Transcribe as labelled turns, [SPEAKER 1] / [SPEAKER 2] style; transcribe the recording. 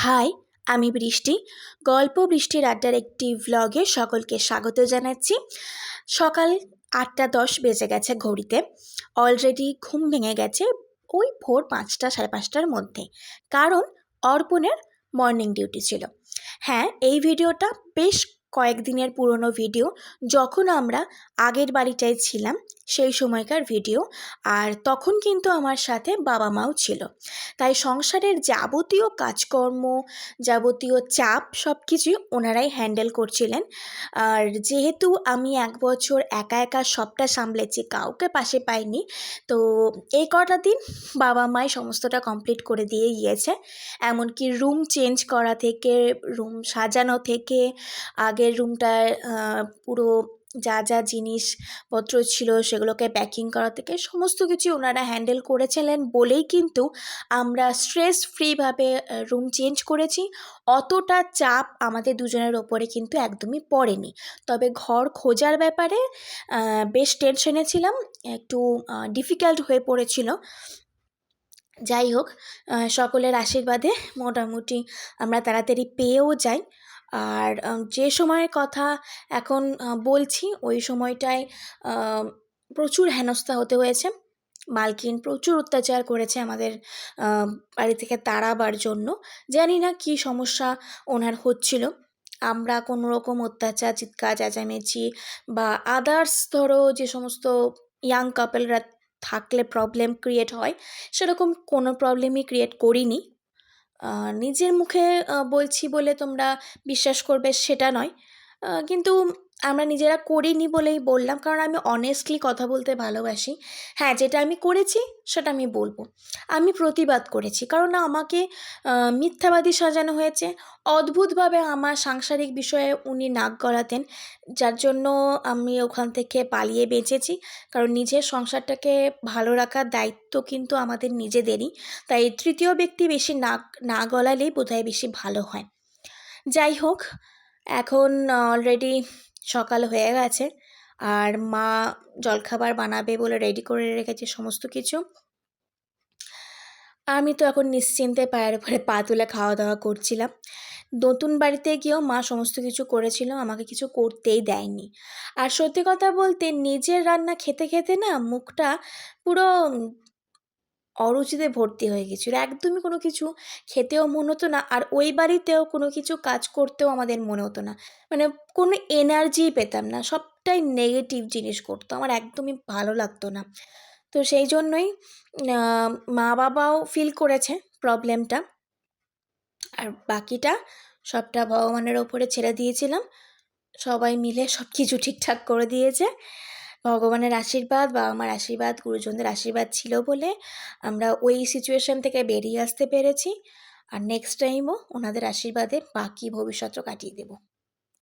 [SPEAKER 1] High, আমি বৃষ্টি। গল্প বৃষ্টির আড্ডার একটি ভ্লগে সকলকে স্বাগত জানাচ্ছি। সকাল ৮:১০ বেজে গেছে ঘড়িতে। অলরেডি ঘুম ভেঙে গেছে ওই ভোর ৫টা, সাড়ে ৫টার মধ্যে, কারণ অর্পণের মর্নিং ডিউটি ছিল। হ্যাঁ, এই ভিডিওটা বেশ কয়েকদিনের পুরনো ভিডিও, যখন আমরা আগের বাড়িটায় ছিলাম সেই সময়কার ভিডিও। আর তখন কিন্তু আমার সাথে বাবা মাও ছিল, তাই সংসারের যাবতীয় কাজকর্ম, যাবতীয় চাপ সব কিছুই ওনারাই হ্যান্ডেল করছিলেন। আর যেহেতু আমি ১ বছর একা একা সবটা সামলেছি, কাউকে পাশে পাইনি, তো এই কটা দিন বাবা মাই সমস্তটা কমপ্লিট করে দিয়ে গিয়েছে। এমনকি রুম চেঞ্জ করা থেকে, রুম সাজানো থেকে, আগের রুমটায় পুরো যা যা জিনিসপত্র ছিল সেগুলোকে প্যাকিং করা থেকে সমস্ত কিছু ওনারা হ্যান্ডেল করেছিলেন বলেই কিন্তু আমরা স্ট্রেস ফ্রিভাবে রুম চেঞ্জ করেছি। অতটা চাপ আমাদের দুজনের ওপরে কিন্তু একদমই পড়েনি। তবে ঘর খোঁজার ব্যাপারে বেশ টেনশনে ছিলাম, একটু ডিফিকাল্ট হয়ে পড়েছিল। যাই হোক, সকলের আশীর্বাদে মোটামুটি আমরা তাড়াতাড়ি পেয়েও যাই। আর যে সময়ের কথা এখন বলছি, ওই সময়টায় প্রচুর হেনস্থা হতে হয়েছে। মালকিন প্রচুর অত্যাচার করেছে আমাদের বাড়ি থেকে তাড়াবার জন্য। জানি না কী সমস্যা ওনার হচ্ছিল। আমরা কোনো রকম অত্যাচার, চিৎকার চেঁচামেচি বা আদার্স ধরো যে সমস্ত ইয়াং কাপলরা থাকলে প্রবলেম ক্রিয়েট হয়, সেরকম কোনো প্রবলেমই ক্রিয়েট করিনি। নিজের মুখে বলছি বলে তোমরা বিশ্বাস করবে সেটা নয়, কিন্তু আমরা নিজেরা করিনি বলেই বললাম, কারণ আমি অনেস্টলি কথা বলতে ভালোবাসি। হ্যাঁ, যেটা আমি করেছি সেটা আমি বলবো। আমি প্রতিবাদ করেছি, কারণ আমাকে মিথ্যাবাদী সাজানো হয়েছে। অদ্ভুতভাবে আমার সাংসারিক বিষয়ে উনি নাক গলাতেন, যার জন্য আমি ওখান থেকে পালিয়ে বেঁচেছি। কারণ নিজের সংসারটাকে ভালো রাখার দায়িত্ব কিন্তু আমাদের নিজেদেরই, তাই তৃতীয় ব্যক্তি বেশি নাক না গলালেই বোধহয় বেশি ভালো হয়। যাই হোক, এখন অলরেডি সকাল হয়ে গেছে, আর মা জলখাবার বানাবে বলে রেডি করে রেখেছে সমস্ত কিছু। আমি তো এখন নিশ্চিন্তে পায়ের উপরে পা তুলে খাওয়া দাওয়া করছিলাম। নতুন বাড়িতে গিয়েও মা সমস্ত কিছু করেছিল, আমাকে কিছু করতেই দেয়নি। আর সত্যি কথা বলতে, নিজের রান্না খেতে খেতে না মুখটা পুরো অরুচিতে ভর্তি হয়ে গেছিলো। একদমই কোনো কিছু খেতেও মন হতো না, আর ওই বাড়িতেও কোনো কিছু কাজ করতেও আমাদের মনে হতো না। মানে কোনো এনার্জিই পেতাম না, সবটাই নেগেটিভ জিনিস করতো, আমার একদমই ভালো লাগতো না। তো সেই জন্যই মা বাবাও ফিল করেছে প্রবলেমটা, আর বাকিটা সবটা ভগবানের ওপরে ছেড়ে দিয়েছিলাম। সবাই মিলে সব কিছু ঠিকঠাক করে দিয়েছে। ভগবানের আশীর্বাদ, বাবা মার আশীর্বাদ, গুরুজনদের আশীর্বাদ ছিল বলে আমরা ওই সিচুয়েশন থেকে বেরিয়ে আসতে পেরেছি। আর নেক্সট টাইমও ওনাদের আশীর্বাদে বাকি ভবিষ্যৎও কাটিয়ে দেব।